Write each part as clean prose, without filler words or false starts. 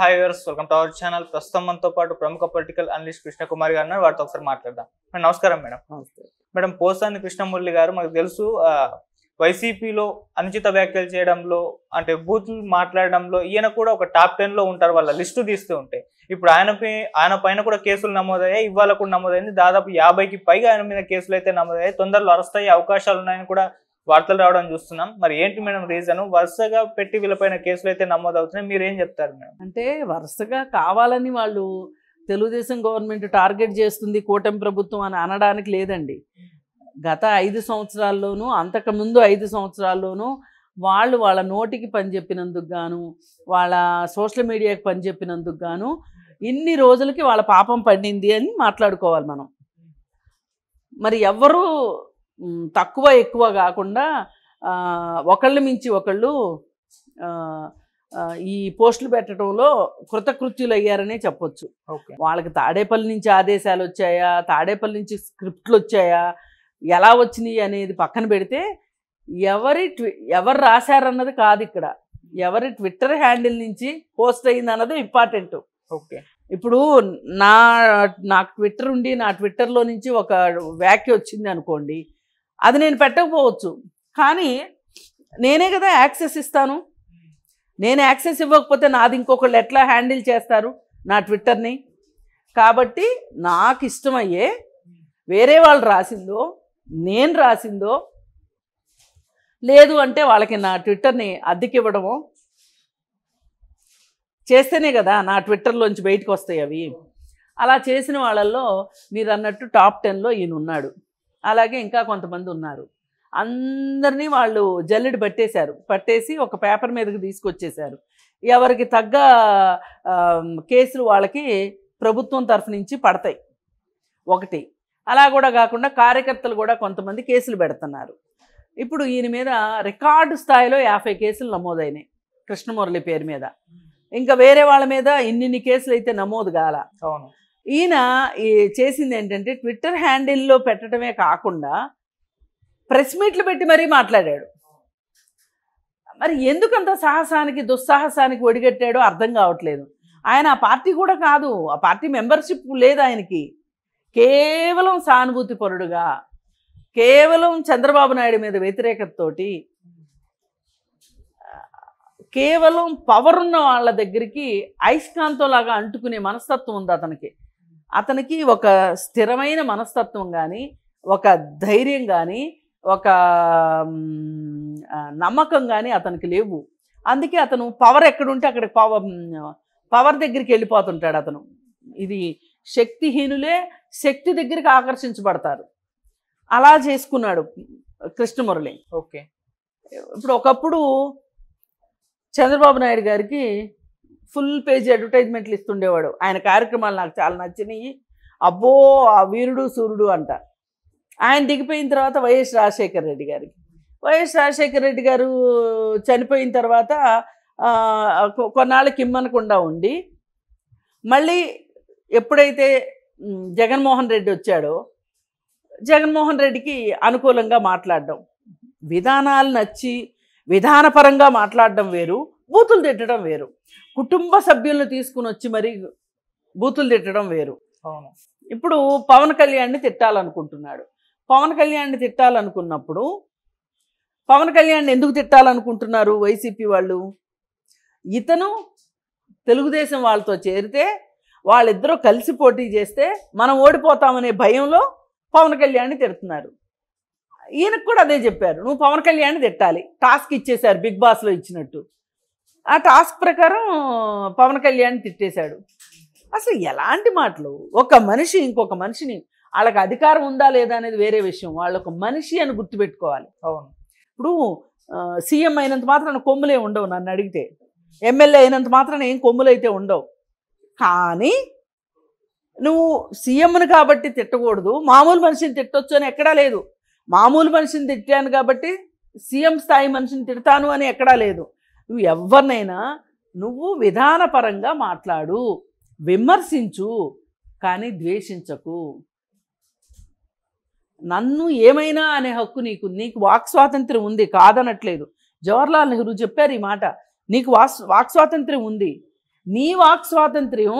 Hi viewers, welcome to our channel. ప్రస్తుతం మనతో పాటు ప్రముఖ పొలిటికల్ అనలిస్ట్ కృష్ణ కుమార్ గారు ఉన్నారు. వారితో ఒకసారి మాట్లాడదాం. నమస్కారం మేడం. నమస్తే మేడం, పోసాని కృష్ణమురళి గారు మనకు తెలుసు వైసీపీలో అనుచిత వ్యాఖ్యలు చేయడంలో అంటే బూతులు మాట్లాడడంలో ఈయన కూడా ఒక టాప్ 10 లో ఉంటారు. వాళ్ళ లిస్టు తీస్తూ ఉంటే ఇప్పుడు ఆయన పైన కూడా కేసులు నమోదయ్యాయి. ఇవాళ కూడా నమోదైంది. దాదాపు 50కి పైగా ఆయన మీద కేసులు అయితే నమోదయ్యాయి. తొందరలో అరెస్ట్ అయ్యే అవకాశాలు ఉన్నాయని కూడా వార్తలు రావడం చూస్తున్నాం. మరి ఏంటి మేడం రీజన్? వరుసగా పెట్టి వీళ్ళపైన కేసులు అయితే నమోదవుతున్నాయి. మీరు ఏం చెప్తారు మేడం? అంటే వరుసగా కావాలని వాళ్ళు తెలుగుదేశం గవర్నమెంట్ టార్గెట్ చేస్తుంది కూటమి ప్రభుత్వం అని అనడానికి లేదండి. గత 5 సంవత్సరాల్లోనూ అంతకుముందు 5 సంవత్సరాల్లోనూ వాళ్ళ నోటికి పని చెప్పినందుకు గాను, వాళ్ళ సోషల్ మీడియాకి పని చెప్పినందుకు గాను ఇన్ని రోజులకి వాళ్ళ పాపం పడింది అని మాట్లాడుకోవాలి మనం. మరి ఎవ్వరూ తక్కువ ఎక్కువ కాకుండా ఒకళ్ళ మించి ఒకళ్ళు ఈ పోస్టులు పెట్టడంలో కృతకృత్యులు అయ్యారనే చెప్పొచ్చు. వాళ్ళకి తాడేపల్లి నుంచి ఆదేశాలు వచ్చాయా, తాడేపల్లి నుంచి స్క్రిప్ట్లు వచ్చాయా, ఎలా వచ్చినాయి అనేది పక్కన పెడితే ఎవరు రాశారన్నది కాదు ఇక్కడ. ఎవరి ట్విట్టర్ హ్యాండిల్ నుంచి పోస్ట్ అయింది అన్నది ఇంపార్టెంట్. ఇప్పుడు నాకు ట్విట్టర్ ఉండి నా ట్విట్టర్లో నుంచి ఒక వ్యాఖ్య వచ్చింది అనుకోండి, అది నేను పెట్టకపోవచ్చు, కానీ నేనే కదా యాక్సెస్ ఇస్తాను. నేను యాక్సెస్ ఇవ్వకపోతే నాది ఇంకొకళ్ళు ఎట్లా హ్యాండిల్ చేస్తారు నా ట్విట్టర్ని? కాబట్టి నాకు ఇష్టమయ్యే వేరే వాళ్ళు రాసిందో నేను రాసిందో లేదు అంటే వాళ్ళకి నా ట్విట్టర్ని అద్దెకివ్వడమో చేస్తేనే కదా నా ట్విట్టర్లోంచి బయటకు వస్తాయి అవి. అలా చేసిన వాళ్ళల్లో మీరు అన్నట్టు టాప్ 10లో ఈయన ఉన్నాడు. అలాగే ఇంకా కొంతమంది ఉన్నారు. అందరినీ వాళ్ళు జల్లెడ పట్టేసి ఒక పేపర్ మీదకి తీసుకొచ్చేశారు. ఎవరికి తగ్గ కేసులు వాళ్ళకి ప్రభుత్వం తరఫు నుంచి పడతాయి ఒకటి. అలా కూడా కాకుండా కార్యకర్తలు కూడా కొంతమంది కేసులు పెడుతున్నారు. ఇప్పుడు ఈయన మీద రికార్డు స్థాయిలో 50 కేసులు నమోదైనాయి కృష్ణమురళి పేరు మీద. ఇంకా వేరే వాళ్ళ మీద ఇన్ని కేసులు అయితే నమోదు కాల. ఈయన చేసింది ఏంటంటే ట్విట్టర్ హ్యాండిల్లో పెట్టడమే కాకుండా ప్రెస్ మీట్లు పెట్టి మరీ మాట్లాడాడు. మరి ఎందుకంత సాహసానికి దుస్సాహసానికి ఒడిగట్టాడో అర్థం కావట్లేదు. ఆయన ఆ పార్టీ కూడా కాదు, ఆ పార్టీ మెంబర్షిప్ లేదు ఆయనకి. కేవలం సానుభూతి పరుడుగా, కేవలం చంద్రబాబు నాయుడు మీద వ్యతిరేకతతోటి, కేవలం పవర్ ఉన్న వాళ్ళ దగ్గరికి అయస్కాంతంలాగా అంటుకునే మనస్తత్వం ఉంది అతనికి ఒక స్థిరమైన మనస్తత్వం కానీ, ఒక ధైర్యం కానీ, ఒక నమ్మకం కానీ అతనికి లేవు. అందుకే అతను పవర్ ఎక్కడుంటే అక్కడ పవర్ దగ్గరికి వెళ్ళిపోతుంటాడు అతను. ఇది శక్తిహీనులే శక్తి దగ్గరికి ఆకర్షించబడతారు. అలా చేసుకున్నాడు కృష్ణమురళి. ఇప్పుడు ఒకప్పుడు చంద్రబాబు నాయుడు గారికి ఫుల్ పేజీ అడ్వర్టైజ్మెంట్లు ఇస్తుండేవాడు. ఆయన కార్యక్రమాలు నాకు చాలా నచ్చినాయి, అబ్బో ఆ వీరుడు సూర్యుడు అంట. ఆయన దిగిపోయిన తర్వాత వైఎస్ రాజశేఖర రెడ్డి గారు చనిపోయిన తర్వాత కొన్నాళ్ళకి ఇమ్మనకుండా ఉండి మళ్ళీ ఎప్పుడైతే జగన్మోహన్ రెడ్డి వచ్చాడో జగన్మోహన్ రెడ్డికి అనుకూలంగా మాట్లాడడం, విధానాలు నచ్చి విధానపరంగా మాట్లాడడం వేరు, బూతులు తిట్టడం వేరు. కుటుంబ సభ్యులను తీసుకుని వచ్చి మరి బూతులు తిట్టడం వేరు. ఇప్పుడు పవన్ కళ్యాణ్ని తిట్టాలనుకుంటున్నాడు. పవన్ కళ్యాణ్ని తిట్టాలనుకున్నప్పుడు పవన్ కళ్యాణ్ని ఎందుకు తిట్టాలనుకుంటున్నారు వైసీపీ వాళ్ళు? ఇతను తెలుగుదేశం వాళ్ళతో చేరితే వాళ్ళిద్దరూ కలిసి పోటీ చేస్తే మనం ఓడిపోతామనే భయంలో పవన్ కళ్యాణ్ని తిడుతున్నారు. ఈయనకు కూడా అదే చెప్పారు, నువ్వు పవన్ కళ్యాణ్ని తిట్టాలి. టాస్క్ ఇచ్చేశారు బిగ్ బాస్లో ఇచ్చినట్టు. ఆ టాస్క్ ప్రకారం పవన్ కళ్యాణ్ని తిట్టేశాడు. అసలు ఎలాంటి మాటలు! ఒక మనిషి ఇంకొక మనిషిని, వాళ్ళకి అధికారం ఉందా లేదా అనేది వేరే విషయం, వాళ్ళొక మనిషి అని గుర్తుపెట్టుకోవాలి. ఇప్పుడు సీఎం అయినంత మాత్రాన కొమ్ములే ఉండవు. నన్ను అడిగితే ఎమ్మెల్యే అయినంత మాత్రాన ఏం కొమ్ములు అయితే ఉండవు. కానీ నువ్వు సీఎంను కాబట్టి తిట్టకూడదు, మామూలు మనిషిని తిట్టొచ్చు అని ఎక్కడా లేదు. మామూలు మనిషిని తిట్టాను కాబట్టి సీఎం స్థాయి మనిషిని తిడతాను అని ఎక్కడా లేదు. నువ్వు ఎవరినైనా నువ్వు విధానపరంగా మాట్లాడు, విమర్శించు, కానీ ద్వేషించకు. నన్ను ఏమైనా అనే హక్కు నీకు వాక్ స్వాతంత్ర్యం ఉంది, కాదనట్లేదు. జవహర్లాల్ నెహ్రూ చెప్పారు ఈ మాట, నీకు వాక్ స్వాతంత్ర్యం ఉంది. నీ వాక్ స్వాతంత్ర్యం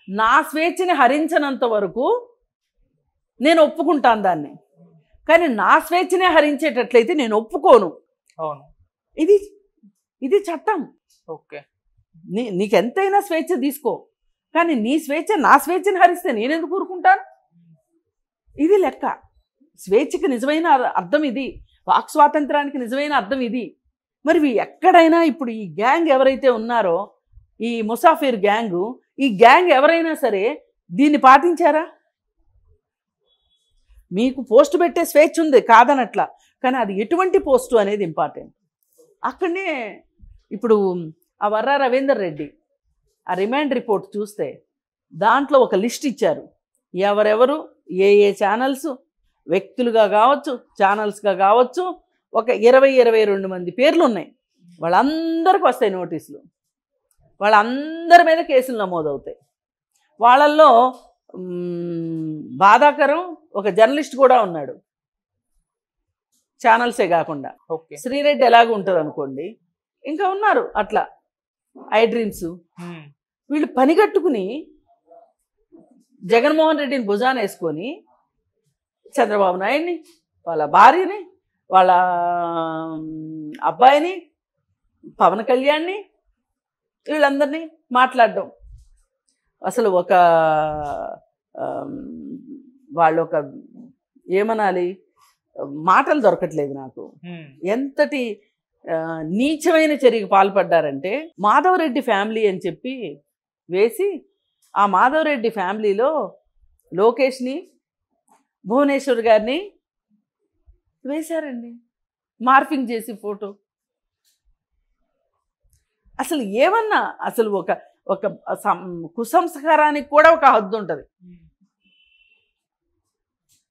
నా స్వేచ్ఛని హరించనంత వరకు నేను ఒప్పుకుంటాను దాన్ని. కానీ నా స్వేచ్ఛనే హరించేటట్లయితే నేను ఒప్పుకోను. అవును. ఇది చట్టం. ఓకే. నీకెంతైనా స్వేచ్ఛ తీసుకో, కానీ నీ స్వేచ్ఛ నా స్వేచ్ఛని హరిస్తే నేనెందుకు ఊరుకుంటాను? ఇది లెక్క. స్వేచ్ఛకి నిజమైన అర్థం ఇది, వాక్ స్వాతంత్రానికి నిజమైన అర్థం ఇది. మరి ఎక్కడైనా ఇప్పుడు ఈ గ్యాంగ్ ఎవరైతే ఉన్నారో, ఈ ముసాఫిర్ గ్యాంగు, ఈ గ్యాంగ్ ఎవరైనా సరే దీన్ని పాటించారా? మీకు పోస్ట్ పెట్టే స్వేచ్ఛ ఉంది కాదనట్లా, కానీ అది ఎటువంటి పోస్టు అనేది ఇంపార్టెంట్. అక్కడనే ఇప్పుడు ఆ వర్రా రవీందర్ రెడ్డి ఆ రిమాండ్ రిపోర్ట్ చూస్తే దాంట్లో ఒక లిస్ట్ ఇచ్చారు. ఎవరెవరు ఏ ఛానల్స్, వ్యక్తులుగా కావచ్చు, ఛానల్స్గా కావచ్చు, ఒక 20-22 మంది పేర్లు ఉన్నాయి. వాళ్ళందరికీ వస్తాయి నోటీసులు, వాళ్ళందరి మీద కేసులు నమోదవుతాయి. వాళ్ళల్లో బాధాకరం ఒక జర్నలిస్ట్ కూడా ఉన్నాడు, ఛానల్సే కాకుండా. శ్రీరెడ్డి ఎలాగ ఉంటుంది అనుకోండి, ఇంకా ఉన్నారు అట్లా ఐ డ్రీమ్స్. వీళ్ళు పనిగట్టుకుని జగన్మోహన్ రెడ్డిని భుజాన వేసుకొని చంద్రబాబు నాయుడిని, వాళ్ళ భార్యని, వాళ్ళ అబ్బాయిని, పవన్ కళ్యాణ్ని, వీళ్ళందరినీ మాట్లాడడం. అసలు ఒక వాళ్ళు ఒక ఏమనాలి, మాటలు దొరకట్లేదు నాకు. ఎంతటి నీచమైన చర్యకు పాల్పడ్డారంటే, మాధవరెడ్డి ఫ్యామిలీ అని చెప్పి వేసి, ఆ మాధవరెడ్డి ఫ్యామిలీలో లోకేష్ని, భువనేశ్వర్ గారిని వేశారండి, మార్ఫింగ్ చేసి ఫోటో. అసలు ఏమన్నా, అసలు ఒక కుసంస్కారానికి కూడా ఒక హద్దు ఉంటుంది.